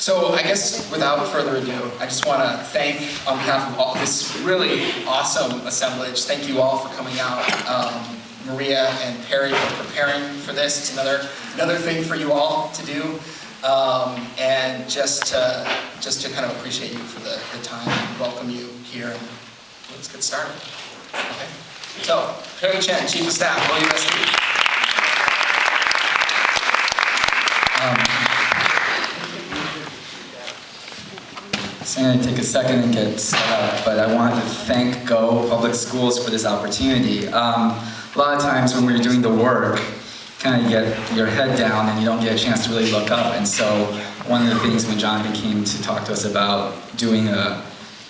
So I guess without further ado, I just want to thank, on behalf of all this really awesome assemblage, thank you all for coming out. Maria and Perry for preparing for this. It's another thing for you all to do. And just to kind of appreciate you for the time and welcome you here. And let's get started. Okay. So, Perry Chen, Chief of Staff, OUSD. So I'm going to take a second and get set up, but I want to thank Go Public Schools for this opportunity. A lot of times when we're doing the work, kind of get your head down and you don't get a chance to really look up. And so one of the things when Jonathan came to talk to us about doing a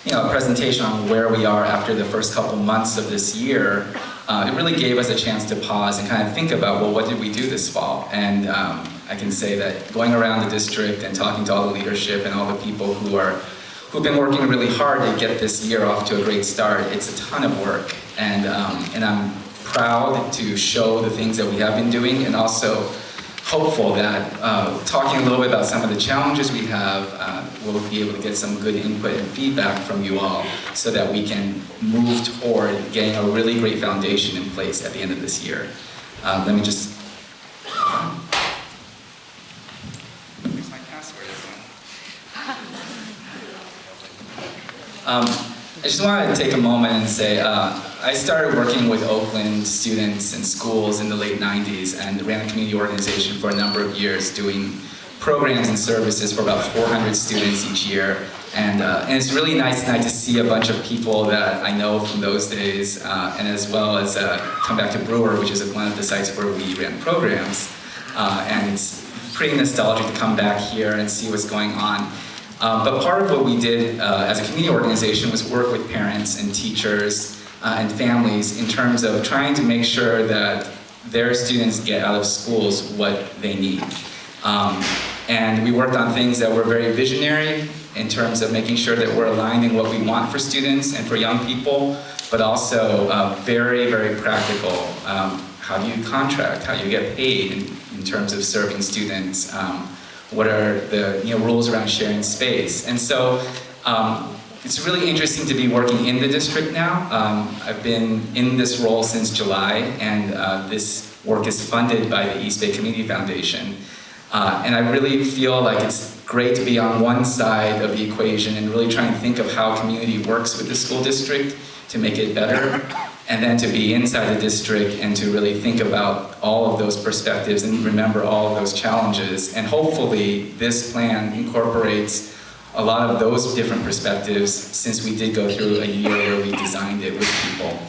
presentation on where we are after the first couple months of this year, it really gave us a chance to pause and kind of think about, well, what did we do this fall? And I can say that going around the district and talking to all the leadership and all the people who've been working really hard to get this year off to a great start, it's a ton of work. And I'm proud to show the things that we have been doing, and also hopeful that talking a little bit about some of the challenges we have, we'll be able to get some good input and feedback from you all so that we can move toward getting a really great foundation in place at the end of this year. Let me just... Where's my password? I just wanted to take a moment and say, I started working with Oakland students and schools in the late 90s and ran a community organization for a number of years doing programs and services for about 400 students each year. And it's really nice tonight to see a bunch of people that I know from those days, and as well as come back to Brewer, which is one of the sites where we ran programs. And it's pretty nostalgic to come back here and see what's going on. But part of what we did as a community organization was work with parents and teachers and families in terms of trying to make sure that their students get out of schools what they need. And we worked on things that were very visionary in terms of making sure that we're aligning what we want for students and for young people, but also very, very practical. How do you contract? How do you get paid in terms of serving students? What are the rules around sharing space? And so it's really interesting to be working in the district now. I've been in this role since July, and this work is funded by the East Bay Community Foundation. And I really feel like it's great to be on one side of the equation and really try and think of how community works with the school district to make it better, and then to be inside the district and to really think about all of those perspectives and remember all of those challenges. And hopefully this plan incorporates a lot of those different perspectives, since we did go through a year where we designed it with people.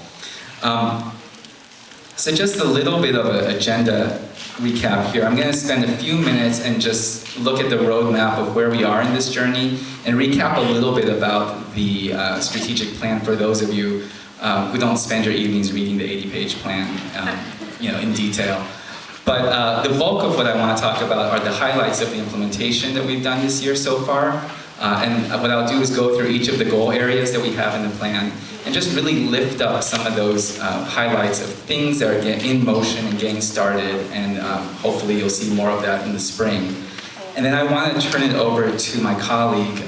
So just a little bit of an agenda recap here. I'm going to spend a few minutes and just look at the roadmap of where we are in this journey and recap a little bit about the strategic plan for those of you who don't spend your evenings reading the 80-page plan in detail. But the bulk of what I want to talk about are the highlights of the implementation that we've done this year so far. And what I'll do is go through each of the goal areas that we have in the plan and just really lift up some of those highlights of things that are in motion and getting started, and hopefully you'll see more of that in the spring. And then I want to turn it over to my colleague,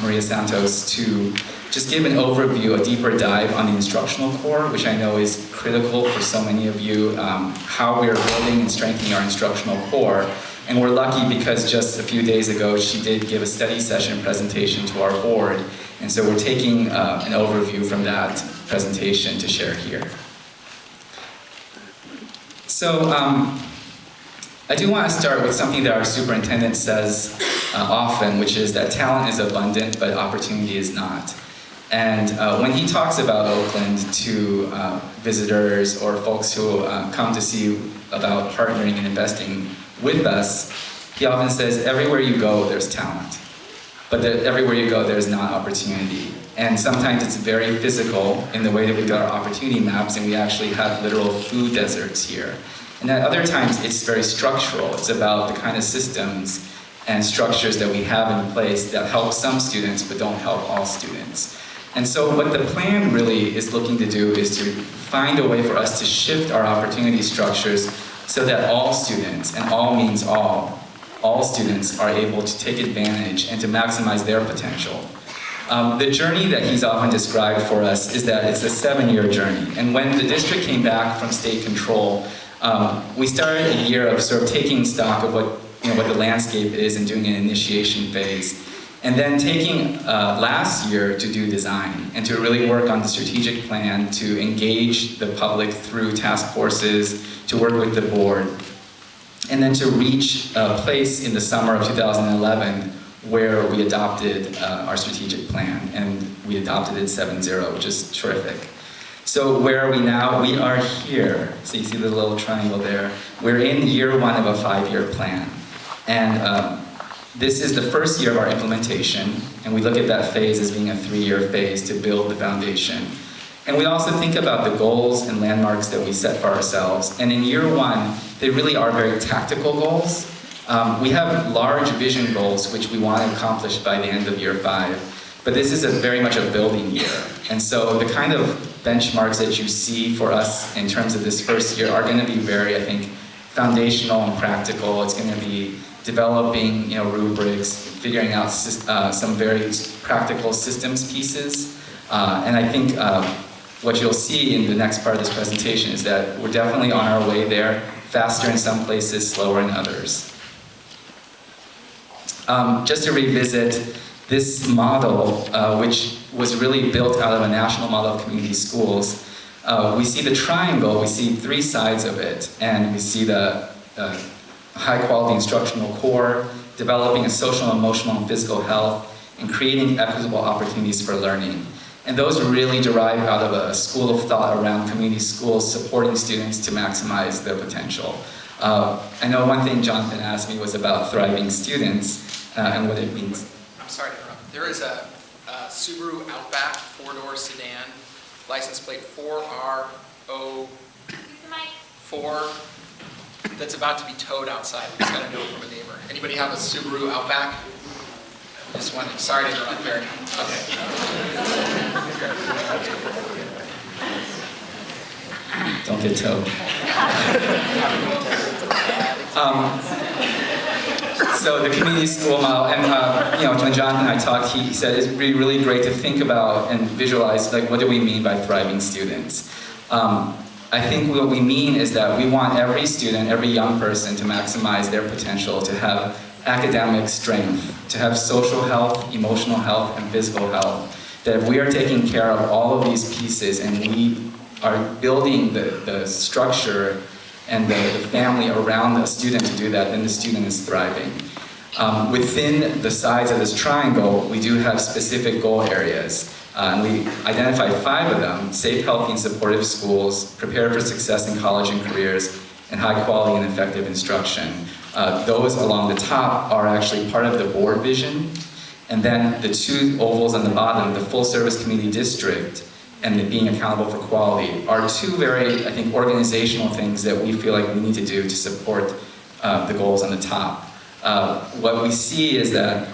Maria Santos, to just give an overview, a deeper dive on the instructional core, which I know is critical for so many of you, how we are building and strengthening our instructional core. And we're lucky because just a few days ago, she did give a study session presentation to our board. And so we're taking an overview from that presentation to share here. So I do want to start with something that our superintendent says often, which is that talent is abundant, but opportunity is not. And when he talks about Oakland to visitors or folks who come to see about partnering and investing with us, he often says, everywhere you go, there's talent. But everywhere you go, there's not opportunity. And sometimes it's very physical in the way that we've got our opportunity maps, and we actually have literal food deserts here. And at other times, it's very structural. It's about the kind of systems and structures that we have in place that help some students, but don't help all students. And so what the plan really is looking to do is to find a way for us to shift our opportunity structures so that all students, and all means all all students are able to take advantage and to maximize their potential. The journey that he's often described for us is that it's a 7-year journey. And when the district came back from state control, we started a year of sort of taking stock of what the landscape is and doing an initiation phase. And then taking last year to do design and to really work on the strategic plan, to engage the public through task forces, to work with the board. And then to reach a place in the summer of 2011 where we adopted our strategic plan, and we adopted it 7-0, which is terrific. So where are we now? We are here. So you see the little triangle there. We're in year 1 of a 5-year plan. And this is the first year of our implementation, and we look at that phase as being a 3-year phase to build the foundation. And we also think about the goals and landmarks that we set for ourselves. And in year 1, they really are very tactical goals. We have large vision goals which we want to accomplish by the end of year 5, but this is very much a building year. And so the kind of benchmarks that you see for us in terms of this first year are going to be very, I think, foundational and practical. It's going to be developing, rubrics, figuring out some very practical systems pieces. And I think what you'll see in the next part of this presentation is that we're definitely on our way there, faster in some places, slower in others. Just to revisit this model, which was really built out of a national model of community schools, we see the triangle, we see 3 sides of it, and we see the high-quality instructional core, developing a social, emotional, and physical health, and creating equitable opportunities for learning. And those really derive out of a school of thought around community schools supporting students to maximize their potential. I know one thing Jonathan asked me was about thriving students and what it means. I'm sorry to interrupt. There is a Subaru Outback 4-door sedan, license plate 4RO4, that's about to be towed outside. We just got a note from a neighbor. Anybody have a Subaru Outback? Just one. Sorry to interrupt, Barry. Okay. Don't get towed. So the community school model, and when Jonathan and I talked, he said it's really great to think about and visualize, like, what do we mean by thriving students? I think what we mean is that we want every student, every young person to maximize their potential, to have academic strength, to have social health, emotional health, and physical health. That if we are taking care of all of these pieces and we are building the structure and the family around the student to do that, then the student is thriving. Within the sides of this triangle, we do have specific goal areas. And we identified 5 of them: safe, healthy, and supportive schools, prepare for success in college and careers, and high quality and effective instruction. Those along the top are actually part of the board vision. And then the 2 ovals on the bottom, the full service community district and the being accountable for quality, are 2 very, I think, organizational things that we feel like we need to do to support the goals on the top. What we see is that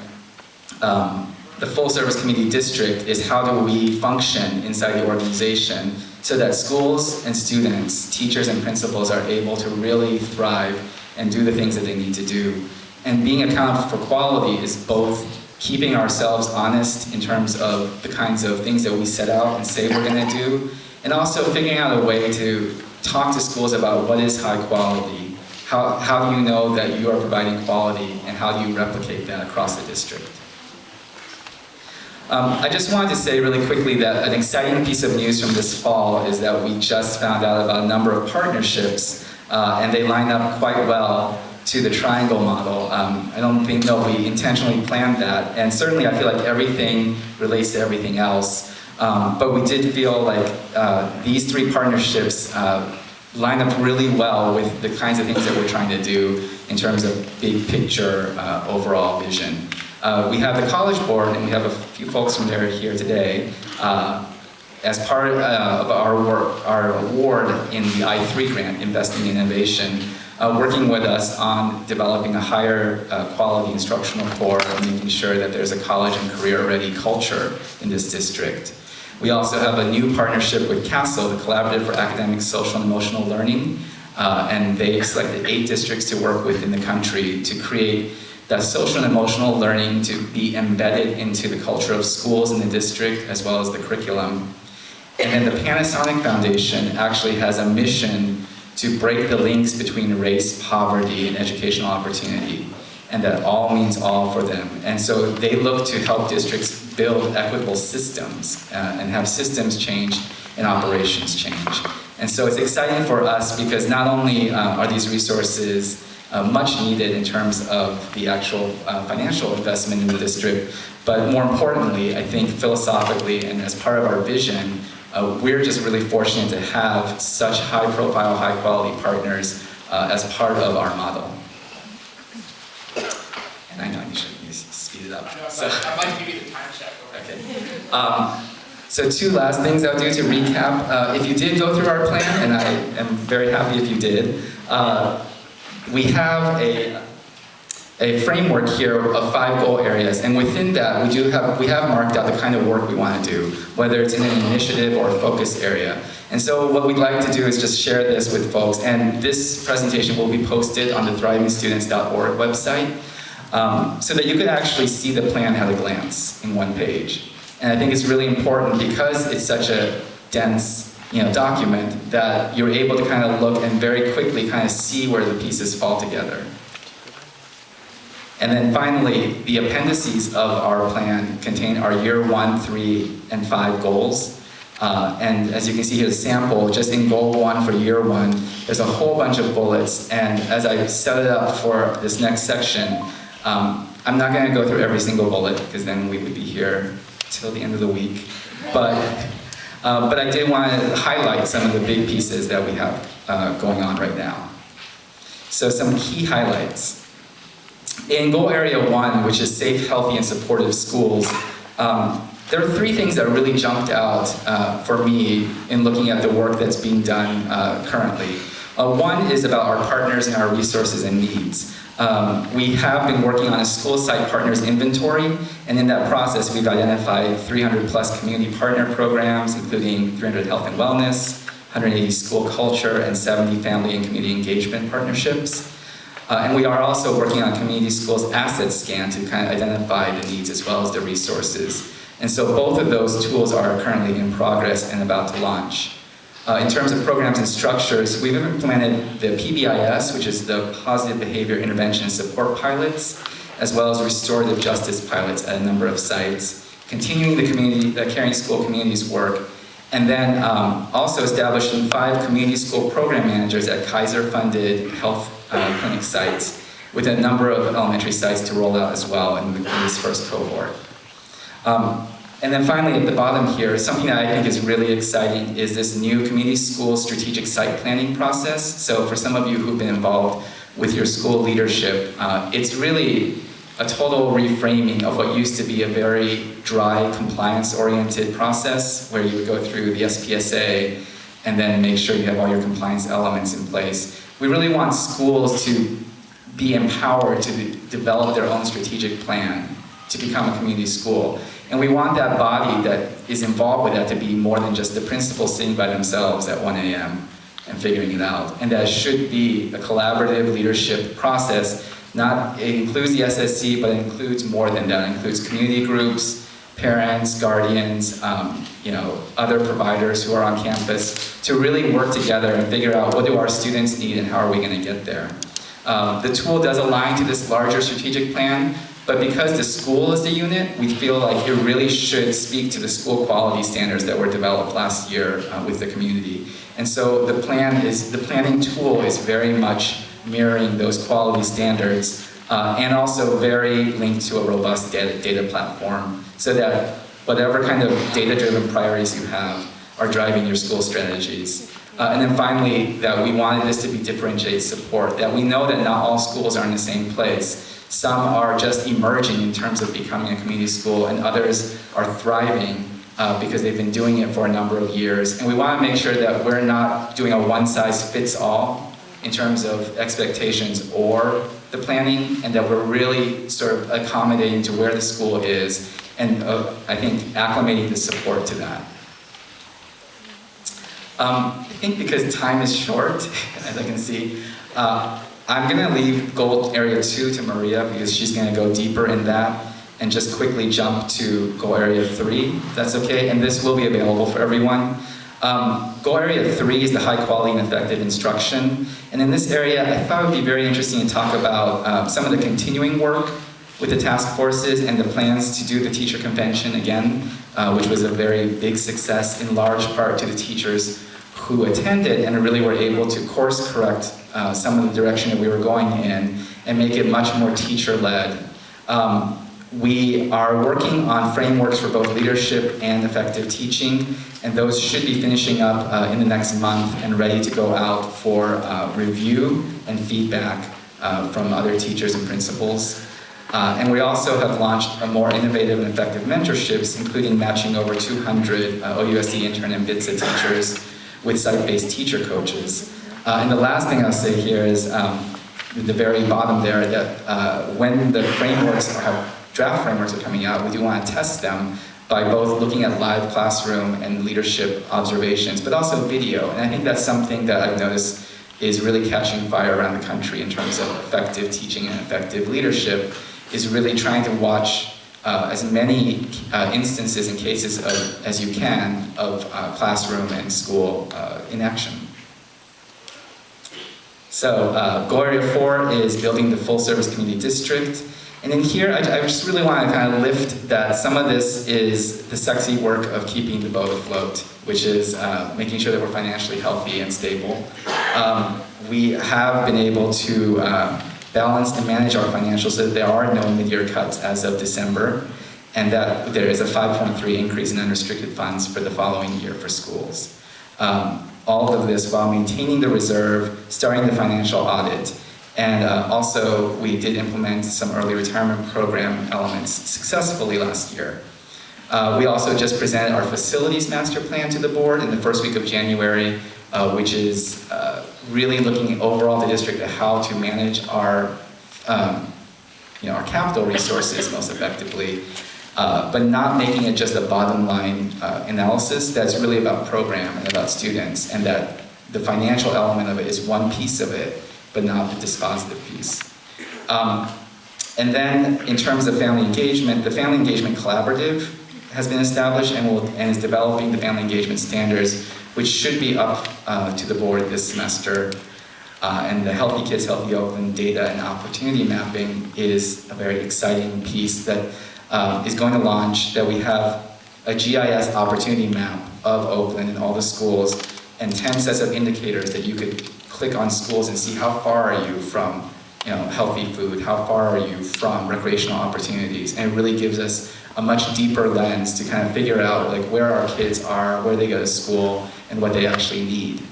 the full service community district is how do we function inside the organization so that schools and students, teachers and principals are able to really thrive and do the things that they need to do. And being accountable for quality is both keeping ourselves honest in terms of the kinds of things that we set out and say we're going to do, and also figuring out a way to talk to schools about what is high quality, how do you know that you are providing quality, and how do you replicate that across the district. I just wanted to say really quickly that an exciting piece of news from this fall is that we just found out about a number of partnerships, and they line up quite well to the triangle model. I don't think we intentionally planned that, and certainly I feel like everything relates to everything else. But we did feel like these 3 partnerships line up really well with the kinds of things that we're trying to do in terms of big picture overall vision. We have the College Board, and we have a few folks from there here today. As part of our work, our award in the I3 grant, Investing in Innovation, working with us on developing a higher quality instructional core and making sure that there's a college and career-ready culture in this district. We also have a new partnership with CASEL, the Collaborative for Academic, Social, and Emotional Learning, and they've selected 8 districts to work with in the country to create that social and emotional learning to be embedded into the culture of schools in the district as well as the curriculum. And then the Panasonic Foundation actually has a mission to break the links between race, poverty, and educational opportunity, and that all means all for them. And so they look to help districts build equitable systems and have systems change and operations change. And so it's exciting for us because not only are these resources much needed in terms of the actual financial investment in the district, but more importantly, I think philosophically and as part of our vision, we're just really fortunate to have such high-profile, high-quality partners as part of our model. And I know I should speed it up. So, I might give you the time check. Okay. So 2 last things I'll do to recap. If you did go through our plan, and I am very happy if you did, we have a framework here of 5 goal areas, and within that we have marked out the kind of work we want to do, whether it's in an initiative or a focus area. And so what we'd like to do is just share this with folks, and this presentation will be posted on the thrivingstudents.org website, so that you could actually see the plan at a glance in 1 page. And I think it's really important because it's such a dense document that you're able to kind of look and very quickly kind of see where the pieces fall together. And then finally, the appendices of our plan contain our year 1, 3, and 5 goals. And as you can see here, the sample, just in goal 1 for year 1, there's a whole bunch of bullets. And as I set it up for this next section, I'm not going to go through every single bullet because then we would be here till the end of the week. But I did want to highlight some of the big pieces that we have going on right now. So some key highlights. In goal area 1, which is safe, healthy, and supportive schools, there are 3 things that really jumped out for me in looking at the work that's being done currently. 1 is about our partners and our resources and needs. We have been working on a school site partners inventory, and in that process we've identified 300 plus community partner programs, including 300 health and wellness, 180 school culture, and 70 family and community engagement partnerships. And we are also working on community schools asset scan to kind of identify the needs as well as the resources. And so both of those tools are currently in progress and about to launch. In terms of programs and structures, we've implemented the PBIS, which is the Positive Behavior Intervention and Support pilots, as well as restorative justice pilots at a number of sites, continuing the Caring School Communities work, and then also establishing 5 community school program managers at Kaiser-funded health clinic sites, with a number of elementary sites to roll out as well in this first cohort. And then finally, at the bottom here, something that I think is really exciting is this new community school strategic site planning process. So for some of you who've been involved with your school leadership, it's really a total reframing of what used to be a very dry, compliance-oriented process, where you would go through the SPSA and then make sure you have all your compliance elements in place. We really want schools to be empowered to develop their own strategic plan to become a community school. And we want that body that is involved with that to be more than just the principals sitting by themselves at 1 a.m. and figuring it out. And that should be a collaborative leadership process. It includes the SSC, but it includes more than that. It includes community groups, parents, guardians, other providers who are on campus to really work together and figure out what do our students need and how are we going to get there. The tool does align to this larger strategic plan, but because the school is the unit, we feel like it really should speak to the school quality standards that were developed last year with the community. And so the planning tool is very much mirroring those quality standards and also very linked to a robust data platform so that whatever kind of data-driven priorities you have are driving your school strategies. And then finally, that we wanted this to be differentiated support, that we know that not all schools are in the same place. Some are just emerging in terms of becoming a community school, and others are thriving because they've been doing it for a number of years. And we want to make sure that we're not doing a one-size-fits-all in terms of expectations or the planning, and that we're really sort of accommodating to where the school is, and I think acclimating the support to that. I think because time is short, as I can see, I'm going to leave goal area 2 to Maria because she's going to go deeper in that and just quickly jump to goal area 3, if that's okay, and this will be available for everyone. Goal area 3 is the high quality and effective instruction, and in this area I thought it would be very interesting to talk about some of the continuing work with the task forces and the plans to do the teacher convention again, which was a very big success in large part to the teachers who attended and really were able to course correct some of the direction that we were going in and make it much more teacher-led. We are working on frameworks for both leadership and effective teaching, and those should be finishing up in the next month and ready to go out for review and feedback from other teachers and principals. And we also have launched a more innovative and effective mentorships, including matching over 200 OUSD intern and BITSA teachers with site-based teacher coaches. And the last thing I'll say here is at the very bottom there that when the frameworks draft frameworks are coming out, we do want to test them by both looking at live classroom and leadership observations, but also video. And I think that's something that I've noticed is really catching fire around the country in terms of effective teaching and effective leadership, is really trying to watch as many instances and cases as you can of classroom and school in action. So goal area 4 is building the full service community district. And in here, I just really want to kind of lift that some of this is the sexy work of keeping the boat afloat, which is making sure that we're financially healthy and stable. We have been able to balance and manage our financials so that there are no mid-year cuts as of December, and that there is a 5.3 increase in unrestricted funds for the following year for schools. All of this while maintaining the reserve, starting the financial audit, and also we did implement some early retirement program elements successfully last year. We also just presented our facilities master plan to the board in the first week of January, which is really looking overall the district at how to manage our our capital resources most effectively, but not making it just a bottom line analysis that's really about program and about students, and that the financial element of it is one piece of it, but not the dispositive piece. And then in terms of family engagement, the Family Engagement Collaborative has been established and is developing the family engagement standards, which should be up to the board this semester. And the Healthy Kids, Healthy Oakland data and opportunity mapping is a very exciting piece that is going to launch, that we have a GIS opportunity map of Oakland and all the schools and 10 sets of indicators that you could click on schools and see how far are you from healthy food, how far are you from recreational opportunities, and it really gives us a much deeper lens to kind of figure out like where our kids are, where they go to school, and what they actually need.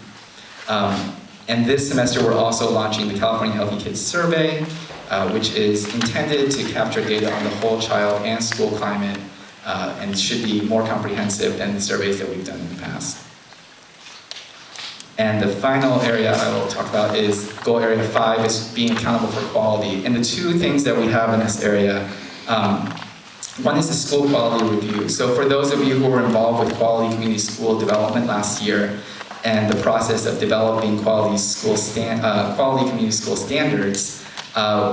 And this semester we're also launching the California Healthy Kids Survey, which is intended to capture data on the whole child and school climate, and should be more comprehensive than the surveys that we've done in the past. And the final area I will talk about is goal area 5, is being accountable for quality. And the two things that we have in this area, one is the school quality review. So for those of you who were involved with quality community school development last year and the process of developing quality community school standards,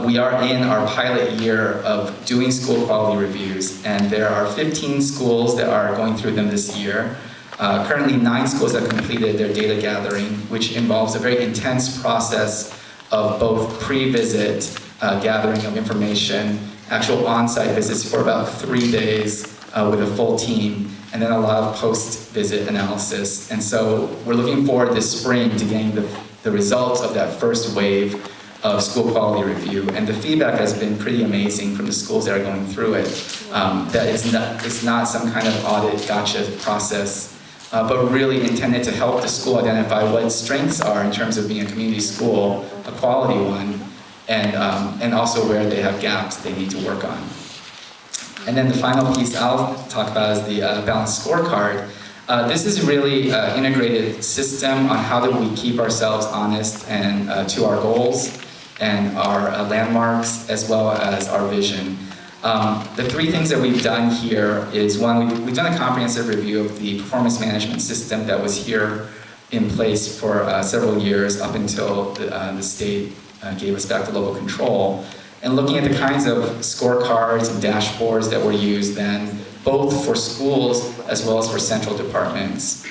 we are in our pilot year of doing school quality reviews, and there are 15 schools that are going through them this year. Currently 9 schools have completed their data gathering, which involves a very intense process of both pre-visit gathering of information, actual on-site visits for about 3 days with a full team, and then a lot of post-visit analysis. And so we're looking forward this spring to getting the results of that first wave of school quality review. And the feedback has been pretty amazing from the schools that are going through it, that it's not some kind of audit gotcha process, but really intended to help the school identify what its strengths are in terms of being a community school, a quality one, and also where they have gaps they need to work on. And then the final piece I'll talk about is the balanced scorecard. This is really an integrated system on how do we keep ourselves honest and to our goals and our landmarks, as well as our vision. The 3 things that we've done here is, one, we've done a comprehensive review of the performance management system that was here in place for several years up until the state gave us back the local control. And looking at the kinds of scorecards and dashboards that were used then, both for schools as well as for central departments.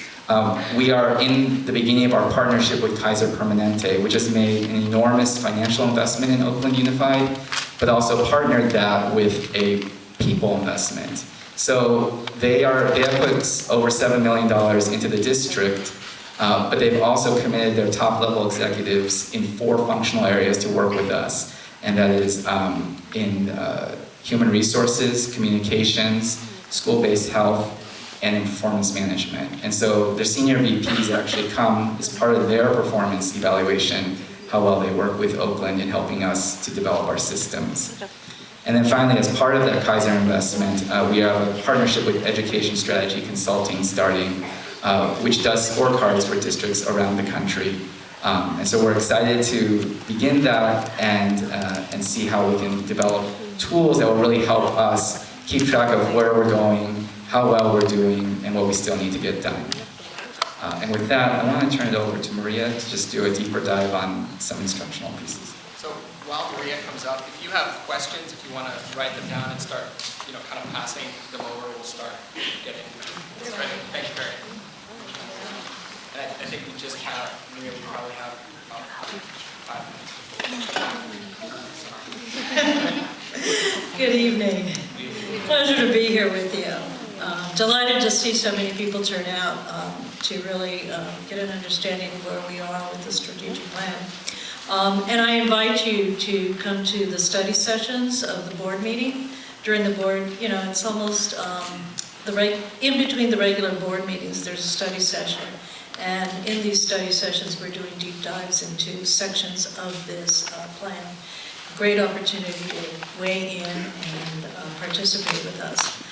We are in the beginning of our partnership with Kaiser Permanente, which has made an enormous financial investment in Oakland Unified, but also partnered that with a people investment. So they have put over $7 million into the district, but they've also committed their top level executives in 4 functional areas to work with us. And that is in human resources, communications, school-based health, and in performance management. And so their senior VPs actually come as part of their performance evaluation, how well they work with Oakland in helping us to develop our systems. And then finally, as part of that Kaiser investment, we have a partnership with Education Strategy Consulting starting, which does scorecards for districts around the country. And so we're excited to begin that and see how we can develop tools that will really help us keep track of where we're going, how well we're doing, and what we still need to get done. And with that, I want to turn it over to Maria to just do a deeper dive on some instructional pieces. So while Maria comes up, if you have questions, if you want to write them down and start, kind of passing them over, we'll start getting them. Great. Thank you, Barry. And I think we just count, Maria, we probably have about 5 minutes. Good evening. Pleasure to be here with you. Delighted to see so many people turn out to really get an understanding of where we are with the strategic plan. And I invite you to come to the study sessions of the board meeting. During the board, it's almost in between the regular board meetings, there's a study session. And in these study sessions, we're doing deep dives into sections of this plan. Great opportunity to weigh in and participate with us.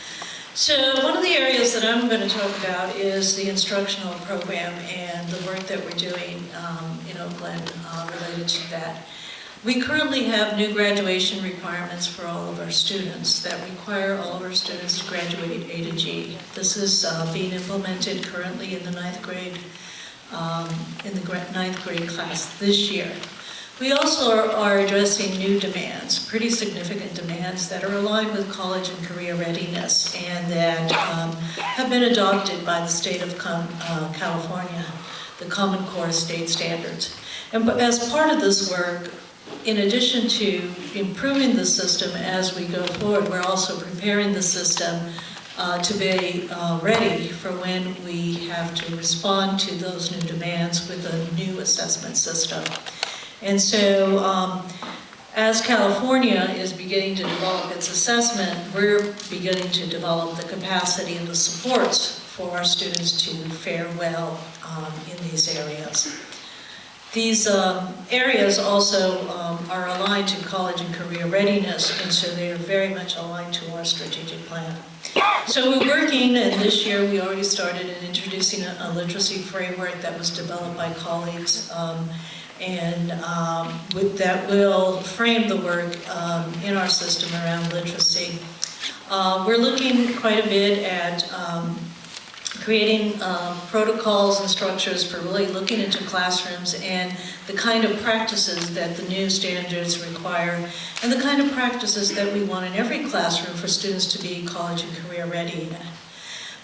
So one of the areas that I'm going to talk about is the instructional program and the work that we're doing in Oakland related to that. We currently have new graduation requirements for all of our students that require all of our students to graduate A to G. This is being implemented currently in the 9th grade, class this year. We also are addressing new demands, pretty significant demands that are aligned with college and career readiness and that have been adopted by the state of California, the Common Core state standards. And as part of this work, in addition to improving the system as we go forward, we're also preparing the system to be ready for when we have to respond to those new demands with a new assessment system. And so as California is beginning to develop its assessment, we're beginning to develop the capacity and the supports for our students to fare well in these areas. These areas also are aligned to college and career readiness, and so they are very much aligned to our strategic plan. So we're working, and this year we already started in introducing a literacy framework that was developed by colleagues, and that will frame the work in our system around literacy. We're looking quite a bit at creating protocols and structures for really looking into classrooms and the kind of practices that the new standards require and the kind of practices that we want in every classroom for students to be college and career ready.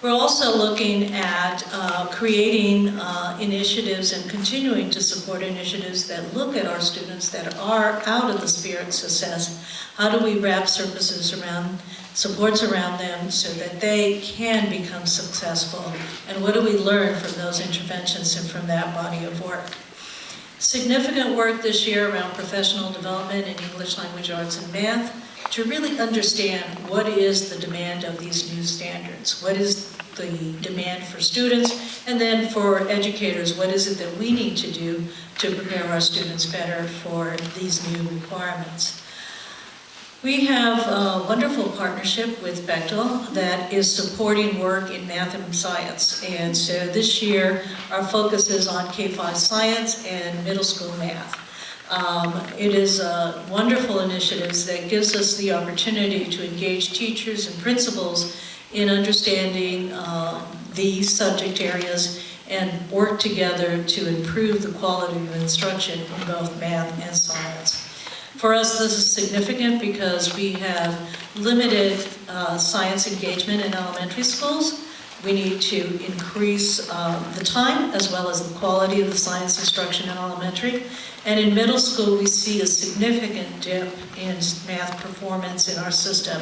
We're also looking at creating initiatives and continuing to support initiatives that look at our students that are out of the spirits assessed. How do we wrap supports around them so that they can become successful? And what do we learn from those interventions and from that body of work? Significant work this year around professional development in English language arts and math to really understand what is the demand of these new standards. What is the demand for students? And then for educators, what is it that we need to do to prepare our students better for these new requirements? We have a wonderful partnership with Bechtel that is supporting work in math and science. And so this year, our focus is on K-5 science and middle school math. It is a wonderful initiative that gives us the opportunity to engage teachers and principals in understanding these subject areas and work together to improve the quality of instruction in both math and science. For us, this is significant because we have limited science engagement in elementary schools. We need to increase the time as well as the quality of the science instruction in elementary. And in middle school, we see a significant dip in math performance in our system.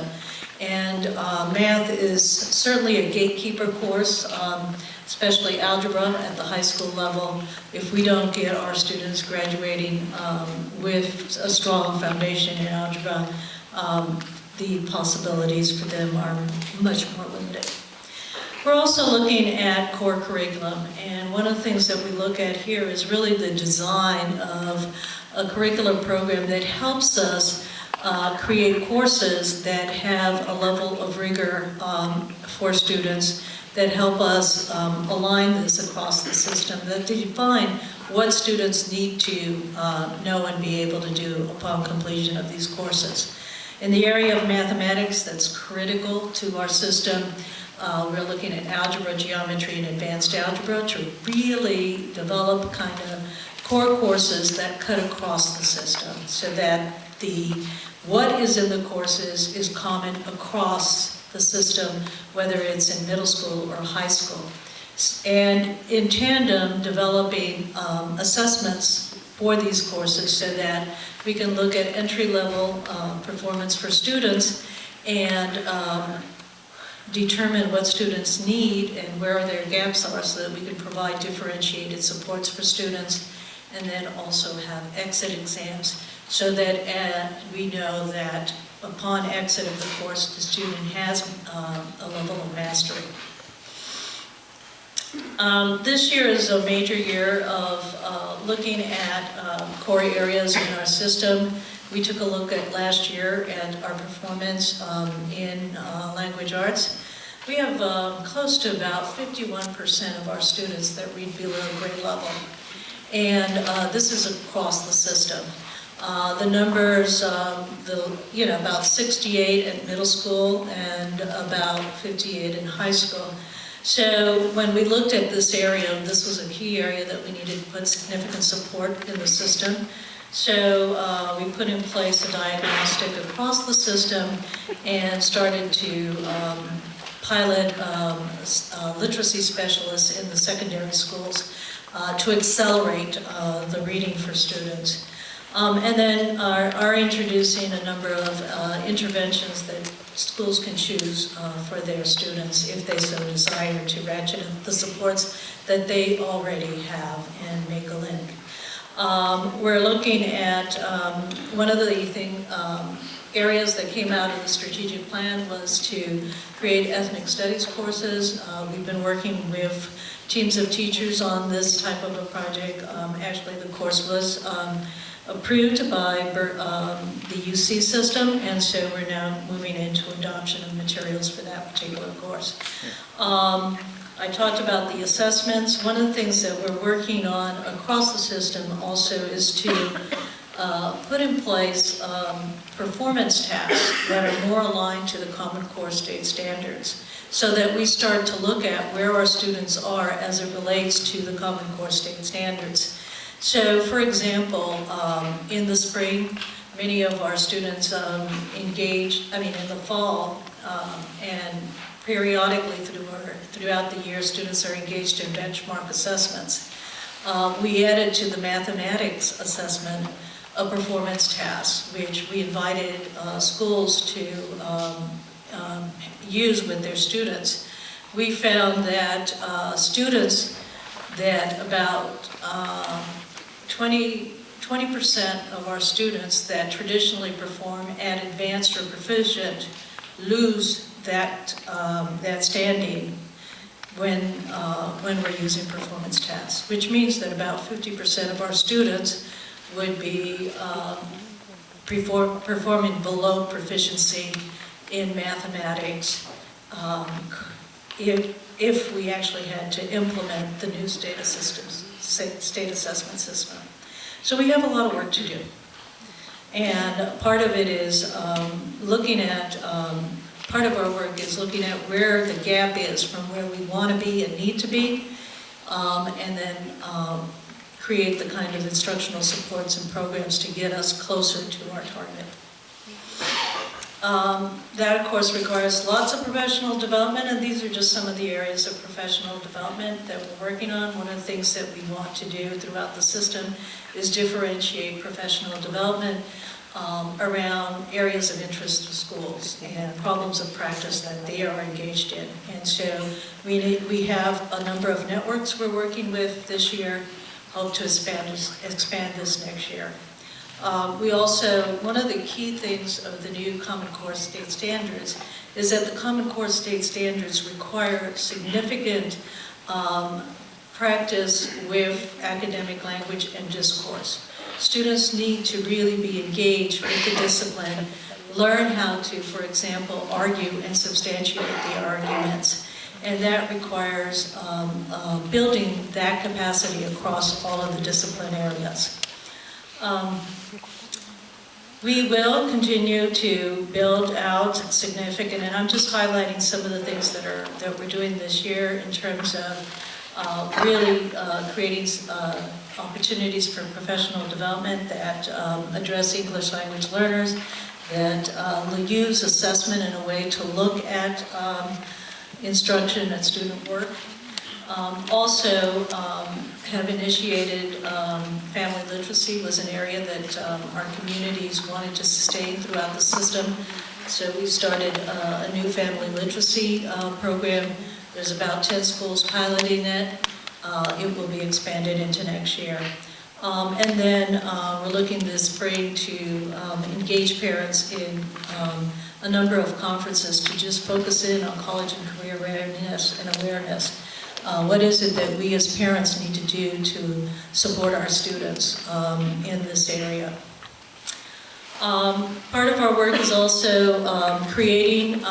And math is certainly a gatekeeper course, especially algebra at the high school level. If we don't get our students graduating with a strong foundation in algebra, the possibilities for them are much more limited. We're also looking at core curriculum, and one of the things that we look at here is really the design of a curricular program that helps us create courses that have a level of rigor for students, that help us align this across the system, that define what students need to know and be able to do upon completion of these courses. In the area of mathematics, that's critical to our system. We're looking at algebra, geometry, and advanced algebra to really develop kind of core courses that cut across the system so that what is in the courses is common across the system, whether it's in middle school or high school. And in tandem, developing assessments for these courses so that we can look at entry-level performance for students and determine what students need and where their gaps are so that we can provide differentiated supports for students, and then also have exit exams so that we know that upon exit of the course, the student has a level of mastery. This year is a major year of looking at core areas in our system. We took a look at last year at our performance in language arts. We have close to about 51% of our students that read below grade level. And this is across the system. The numbers, about 68 at middle school and about 58 in high school. So when we looked at this area, this was a key area that we needed to put significant support in the system. So we put in place a diagnostic across the system and started to pilot literacy specialists in the secondary schools to accelerate the reading for students. And then are introducing a number of interventions that schools can choose for their students if they so desire to ratchet up the supports that they already have and make a link. We're looking at one of the areas that came out of the strategic plan was to create ethnic studies courses. We've been working with teams of teachers on this type of a project. Actually, the course was approved by the UC system, and so we're now moving into adoption of materials for that particular course. I talked about the assessments. One of the things that we're working on across the system also is to put in place performance tasks that are more aligned to the Common Core state standards, so that we start to look at where our students are as it relates to the Common Core state standards. So, for example, in the spring, many of our students in the fall, and periodically throughout the year, students are engaged in benchmark assessments. We added to the mathematics assessment a performance task, which we invited schools to use with their students. We found that students that about 20% of our students that traditionally perform at advanced or proficient lose that standing when we're using performance tasks, which means that about 50% of our students would be performing below proficiency in mathematics if we actually had to implement the new state assessment system. So we have a lot of work to do. And part of it is looking at, part of our work is looking at where the gap is from where we want to be and need to be, and then create the kind of instructional supports and programs to get us closer to our target. That, of course, requires lots of professional development, and these are just some of the areas of professional development that we're working on. One of the things that we want to do throughout the system is differentiate professional development around areas of interest to schools and problems of practice that they are engaged in. And so we have a number of networks we're working with this year, hope to expand this next year. We also, one of the key things of the new Common Core State Standards is that the Common Core State Standards require significant practice with academic language and discourse. Students need to really be engaged with the discipline, learn how to, for example, argue and substantiate the arguments. And that requires building that capacity across all of the discipline areas. We will continue to build out significant, and I'm just highlighting some of the things that we're doing this year in terms of really creating opportunities for professional development that address English language learners, that use assessment in a way to look at instruction and student work. Also have initiated family literacy was an area that our communities wanted to sustain throughout the system. So we started a new family literacy program. There's about 10 schools piloting it. It will be expanded into next year. And then we're looking this spring to engage parents in a number of conferences to just focus in on college and career readiness and awareness. What is it that we as parents need to do to support our students in this area? Part of our work is also creating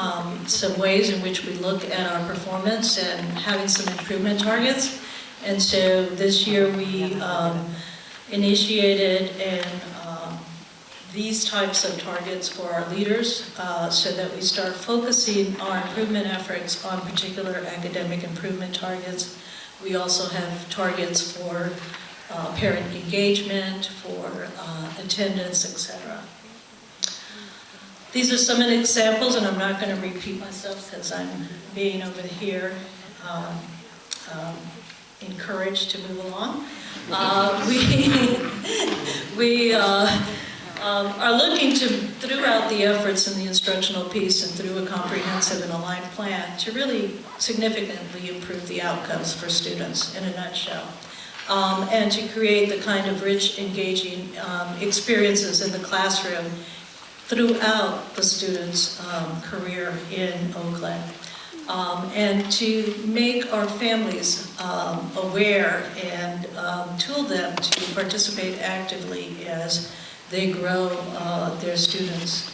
some ways in which we look at our performance and having some improvement targets. And so this year we initiated these types of targets for our leaders so that we start focusing our improvement efforts on particular academic improvement targets. We also have targets for parent engagement, for attendance, etc. These are some of the examples, and I'm not going to repeat myself because I'm being over here encouraged to move along. We are looking to, throughout the efforts in the instructional piece and through a comprehensive and aligned plan, to really significantly improve the outcomes for students in a nutshell. And to create the kind of rich, engaging experiences in the classroom throughout the student's career in Oakland. And to make our families aware and tool them to participate actively as they grow their students.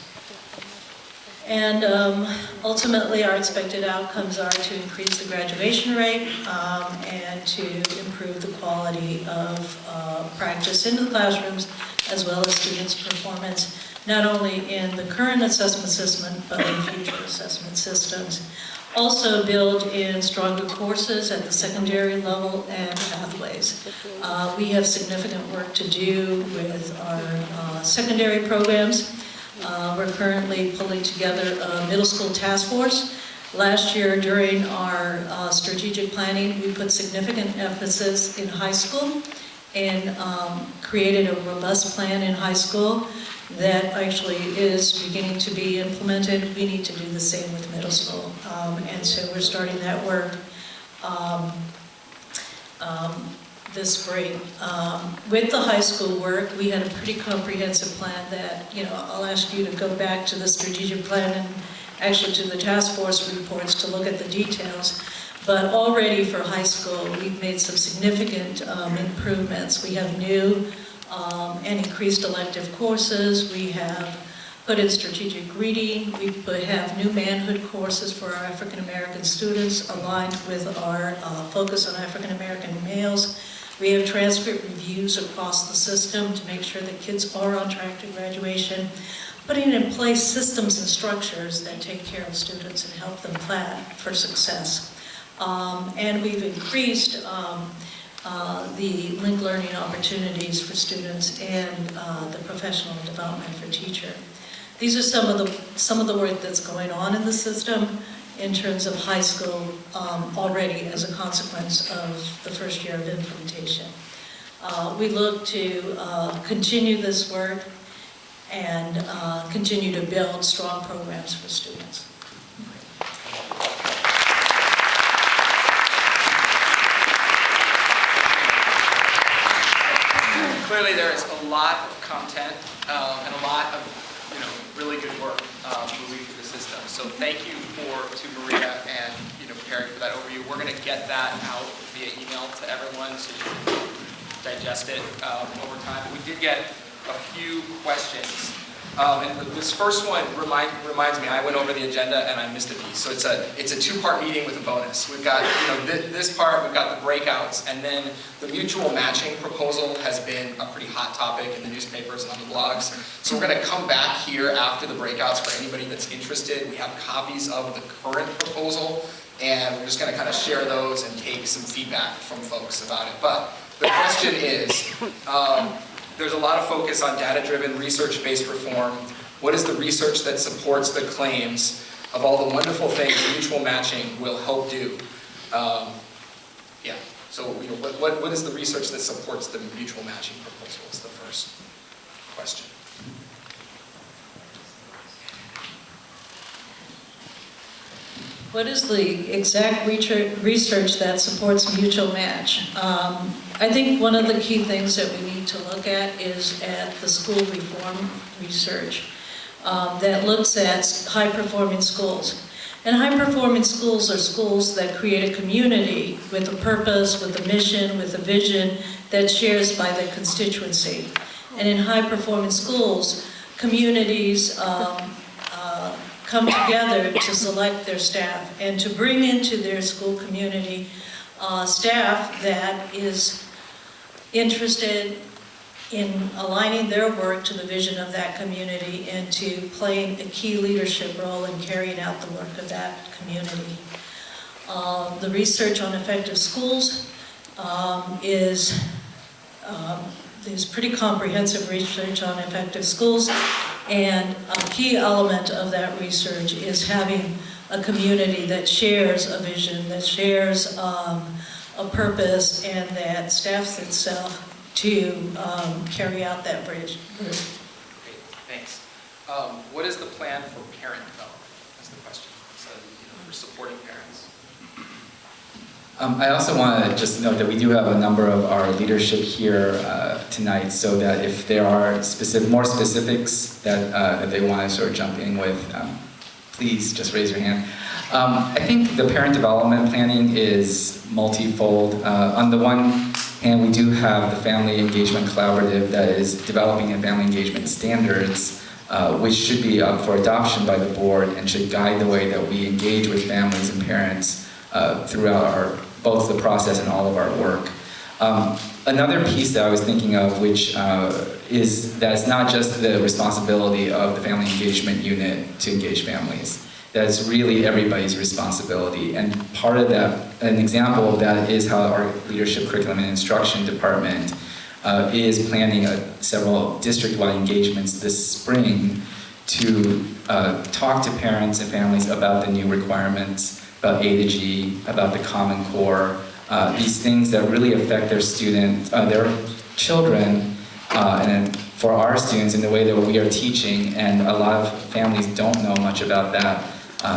And ultimately, our expected outcomes are to increase the graduation rate and to improve the quality of practice in the classrooms, as well as students' performance, not only in the current assessment system, but in future assessment systems. Also build in stronger courses at the secondary level and pathways. We have significant work to do with our secondary programs. We're currently pulling together a middle school task force. Last year during our strategic planning, we put significant emphasis in high school and created a robust plan in high school that actually is beginning to be implemented. We need to do the same with middle school. And so we're starting that work this spring. With the high school work, we had a pretty comprehensive plan that, I'll ask you to go back to the strategic plan and actually to the task force reports to look at the details. But already for high school, we've made some significant improvements. We have new and increased elective courses. We have put in strategic reading. We have new manhood courses for our African American students aligned with our focus on African American males. We have transcript reviews across the system to make sure that kids are on track to graduation. Putting in place systems and structures that take care of students and help them plan for success. And we've increased the linked learning opportunities for students and the professional development for teacher. These are some of the work that's going on in the system in terms of high school already as a consequence of the first year of implementation. We look to continue this work and continue to build strong programs for students. Clearly, there is a lot of content and a lot of really good work moving through the system. So thank you to Maria and Perry for that overview. We're going to get that out via email to everyone so you can digest it over time. We did get a few questions. And this first one reminds me, I went over the agenda and I missed a piece. So it's a two-part meeting with a bonus. We've got this part, we've got the breakouts, and then the mutual matching proposal has been a pretty hot topic in the newspapers and on the blogs. So we're going to come back here after the breakouts for anybody that's interested. We have copies of the current proposal, and we're just going to kind of share those and take some feedback from folks about it. But the question is, there's a lot of focus on data-driven, research-based reform. What is the research that supports the claims of all the wonderful things mutual matching will help do? So what is the research that supports the mutual matching proposal is the first question. What is the exact research that supports mutual match? I think one of the key things that we need to look at is at the school reform research that looks at high-performing schools. And high-performing schools are schools that create a community with a purpose, with a mission, with a vision that's shared by the constituency. And in high-performing schools, communities come together to select their staff and to bring into their school community staff that is interested in aligning their work to the vision of that community and to playing a key leadership role in carrying out the work of that community. The research on effective schools there's pretty comprehensive research on effective schools, and a key element of that research is having a community that shares a vision, that shares a purpose, and that staffs itself to carry out that vision. Great, thanks. What is the plan for parent development? That's the question. So, for supporting parents. I also want to just note that we do have a number of our leadership here tonight, so that if there are more specifics that they want to sort of jump in with, please just raise your hand. I think the parent development planning is multifold. On the one hand, we do have the Family Engagement Collaborative that is developing a family engagement standards, which should be up for adoption by the board and should guide the way that we engage with families and parents throughout both the process and all of our work. Another piece that I was thinking of, which is that it's not just the responsibility of the Family Engagement Unit to engage families. That it's really everybody's responsibility. And part of that, an example of that is how our Leadership Curriculum and Instruction Department is planning several district-wide engagements this spring to talk to parents and families about the new requirements, about A to G, about the Common Core, these things that really affect their children, and for our students in the way that we are teaching, and a lot of families don't know much about that.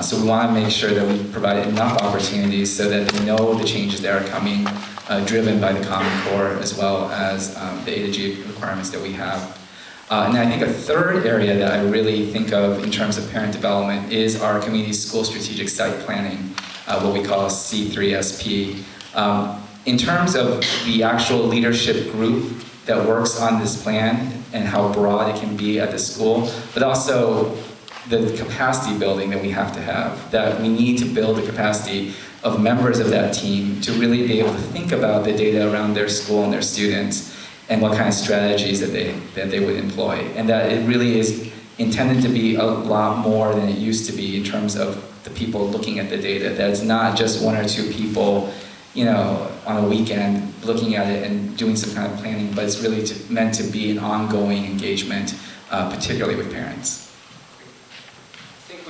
So we want to make sure that we provide enough opportunities so that they know the changes that are coming, driven by the Common Core, as well as the A to G requirements that we have. And I think a third area that I really think of in terms of parent development is our community school strategic site planning, what we call C3SP. In terms of the actual leadership group that works on this plan and how broad it can be at the school, but also the capacity building that we have to have, that we need to build the capacity of members of that team to really be able to think about the data around their school and their students and what kind of strategies that they would employ. And that it really is intended to be a lot more than it used to be in terms of the people looking at the data. That it's not just one or two people, on a weekend looking at it and doing some kind of planning, but it's really meant to be an ongoing engagement, particularly with parents. I think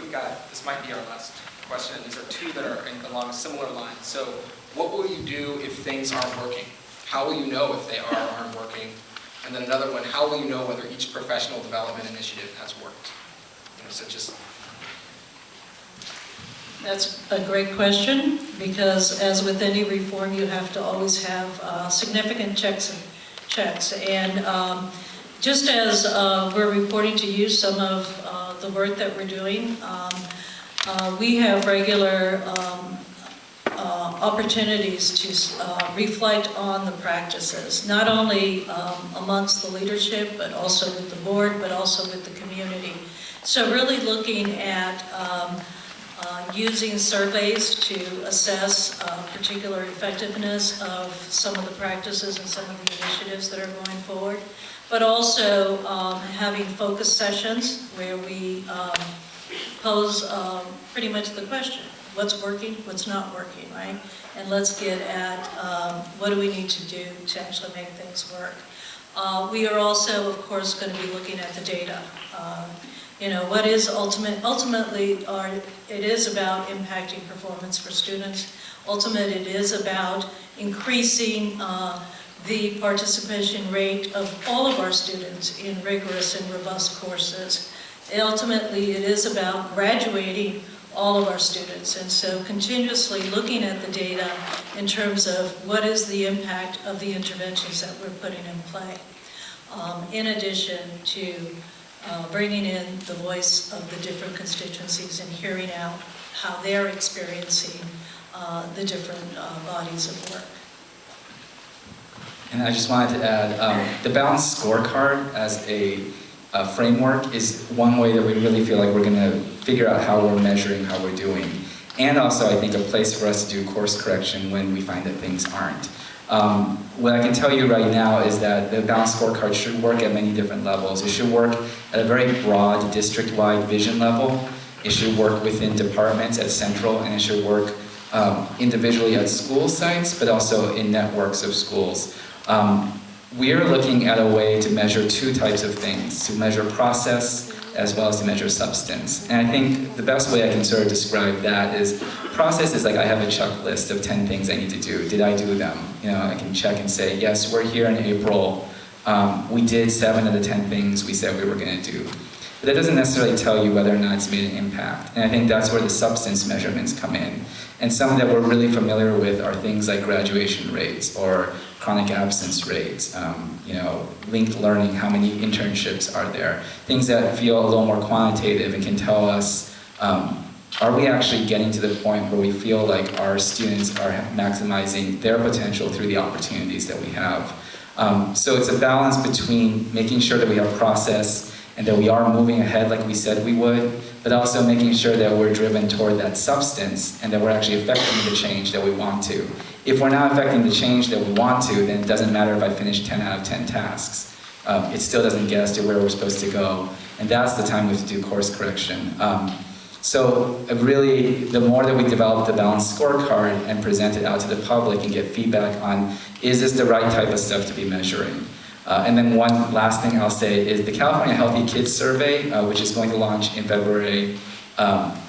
this might be our last question. These are two that are along similar lines. So what will you do if things aren't working? How will you know if they are or aren't working? And then another one, how will you know whether each professional development initiative has worked? That's a great question, because as with any reform, you have to always have significant checks. And just as we're reporting to you some of the work that we're doing, we have regular opportunities to reflect on the practices, not only amongst the leadership, but also with the board, but also with the community. So really looking at using surveys to assess particular effectiveness of some of the practices and some of the initiatives that are going forward, but also having focus sessions where we pose pretty much the question, what's working, what's not working, right? And let's get at what do we need to do to actually make things work. We are also, of course, going to be looking at the data. What is ultimately, it is about impacting performance for students. Ultimately, it is about increasing the participation rate of all of our students in rigorous and robust courses. Ultimately, it is about graduating all of our students, and so continuously looking at the data in terms of what is the impact of the interventions that we're putting in play, in addition to bringing in the voice of the different constituencies and hearing out how they're experiencing the different bodies of work. And I just wanted to add, the balanced scorecard as a framework is one way that we really feel like we're going to figure out how we're measuring, how we're doing. And also, I think, a place for us to do course correction when we find that things aren't. What I can tell you right now is that the balanced scorecard should work at many different levels. It should work at a very broad district-wide vision level. It should work within departments at central, and it should work individually at school sites, but also in networks of schools. We are looking at a way to measure two types of things, to measure process as well as to measure substance. And I think the best way I can sort of describe that is, process is like I have a checklist of 10 things I need to do. Did I do them? I can check and say, yes, we're here in April. We did 7 of the 10 things we said we were going to do. But that doesn't necessarily tell you whether or not it's made an impact. And I think that's where the substance measurements come in. And some that we're really familiar with are things like graduation rates or chronic absence rates, linked learning, how many internships are there, things that feel a little more quantitative and can tell us, are we actually getting to the point where we feel like our students are maximizing their potential through the opportunities that we have. So it's a balance between making sure that we have process and that we are moving ahead like we said we would, but also making sure that we're driven toward that substance and that we're actually affecting the change that we want to. If we're not affecting the change that we want to, then it doesn't matter if I finish 10 out of 10 tasks. It still doesn't get us to where we're supposed to go. And that's the time we have to do course correction. So really, the more that we develop the balanced scorecard and present it out to the public and get feedback on, is this the right type of stuff to be measuring? And then one last thing I'll say is the California Healthy Kids Survey, which is going to launch in February,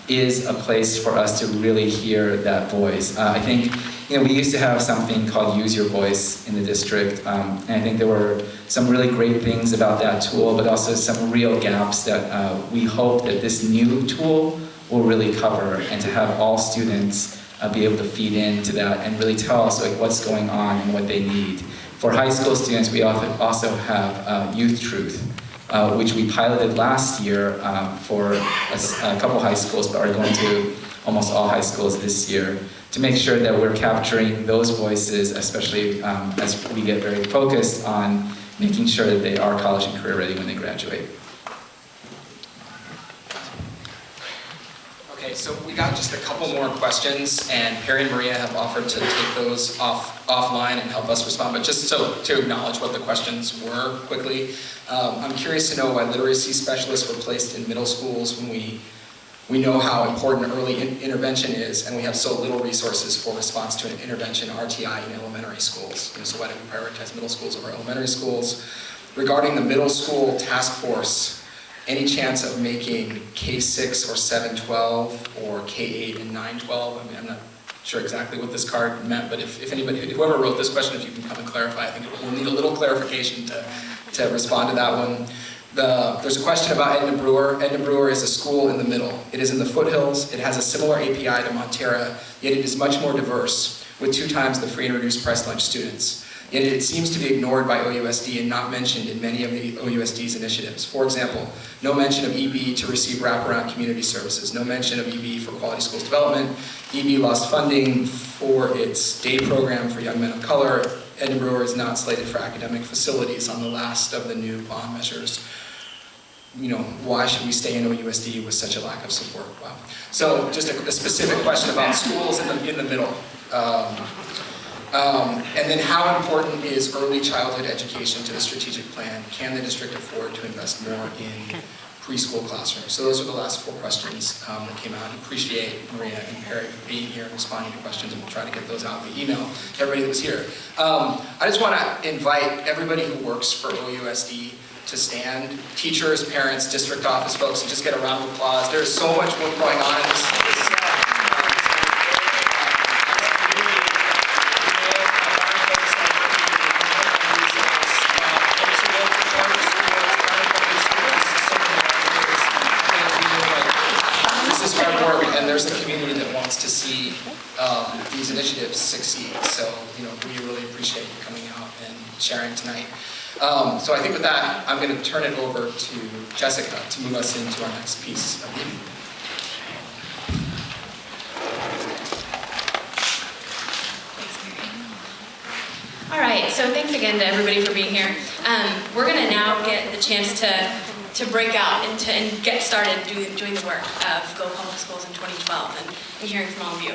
is a place for us to really hear that voice. I think we used to have something called Use Your Voice in the district, and I think there were some really great things about that tool, but also some real gaps that we hope that this new tool will really cover, and to have all students be able to feed into that and really tell us what's going on and what they need. For high school students, we also have Youth Truth, which we piloted last year for a couple high schools, but are going to almost all high schools this year, to make sure that we're capturing those voices, especially as we get very focused on making sure that they are college and career ready when they graduate. Okay, so we got just a couple more questions, and Perry and Maria have offered to take those off offline and help us respond, but just so to acknowledge what the questions were quickly. I'm curious to know why literacy specialists were placed in middle schools when we know how important early intervention is, and we have so little resources for response to an intervention RTI in elementary schools. So why do we prioritize middle schools over elementary schools? Regarding the middle school task force, any chance of making K6 or 712 or K8 and 912? I mean, I'm not sure exactly what this card meant, but if anybody, whoever wrote this question, if you can come and clarify, I think we'll need a little clarification to respond to that one. There's a question about Edna Brewer. Edna Brewer is a school in the middle. It is in the foothills. It has a similar API to Montera, yet it is much more diverse, with 2 times the free and reduced price lunch students. Yet it seems to be ignored by OUSD and not mentioned in many of the OUSD's initiatives. For example, no mention of EB to receive wraparound community services, no mention of EB for quality schools development. EB lost funding for its day program for young men of color. Edna Brewer is not slated for academic facilities on the last of the new bond measures. Why should we stay in OUSD with such a lack of support? Wow. So just a specific question about schools in the middle. And then how important is early childhood education to the strategic plan? Can the district afford to invest more in preschool classrooms? So those are the last 4 questions that came out. I appreciate Maria and Perry for being here and responding to questions, and we'll try to get those out via email to everybody that was here. I just want to invite everybody who works for OUSD to stand. Teachers, parents, district office folks, and just get a round of applause. There's so much work going on in this and there's a community that wants to see these initiatives succeed. So, we really appreciate you coming out and sharing tonight. So I think with that, I'm going to turn it over to Jessica to move us into our next piece of the evening. All right, so thanks again to everybody for being here. We're going to now get the chance to break out and get started doing the work of Go Public Schools in 2012 and hearing from all of you.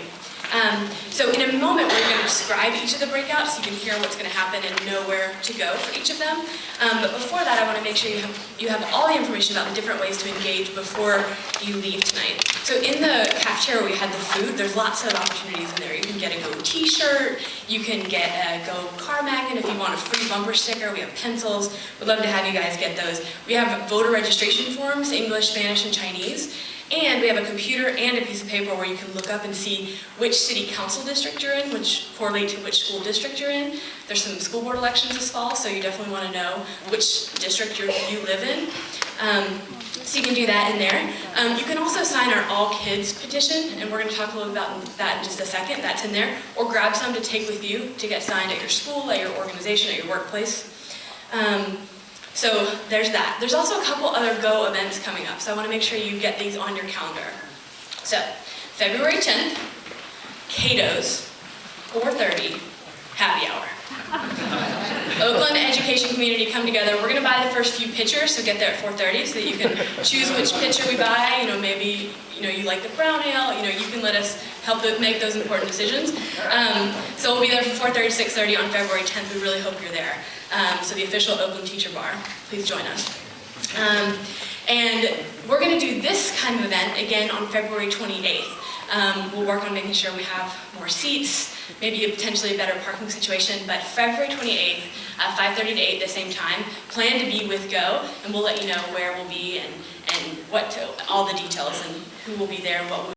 So in a moment, we're going to describe each of the breakouts so you can hear what's going to happen and know where to go for each of them. But before that, I want to make sure you have all the information about the different ways to engage before you leave tonight. So in the cafeteria, we had the food. There's lots of opportunities in there. You can get a Go t-shirt. You can get a Go car magnet if you want a free bumper sticker. We have pencils. We'd love to have you guys get those. We have voter registration forms, English, Spanish, and Chinese. And we have a computer and a piece of paper where you can look up and see which city council district you're in, which correlate to which school district you're in. There's some school board elections this fall, so you definitely want to know which district you live in. So you can do that in there. You can also sign our All Kids petition, and we're going to talk a little about that in just a second. That's in there. Or grab some to take with you to get signed at your school, at your organization, at your workplace. So there's that. There's also a couple other Go events coming up, so I want to make sure you get these on your calendar. So, February 10th, Cato's, 4:30, happy hour. Oakland education community come together. We're going to buy the first few pitchers, so get there at 4:30 so that you can choose which pitcher we buy. Maybe you like the brown ale. You can let us help make those important decisions. So we'll be there from 4:30 to 6:30 on February 10th. We really hope you're there. So the official Oakland Teacher Bar. Please join us. And we're going to do this kind of event again on February 28th. We'll work on making sure we have more seats, maybe potentially a better parking situation, but February 28th, 5:30 to 8 at the same time. Plan to be with Go, and we'll let you know where we'll be and all the details and who will be there and what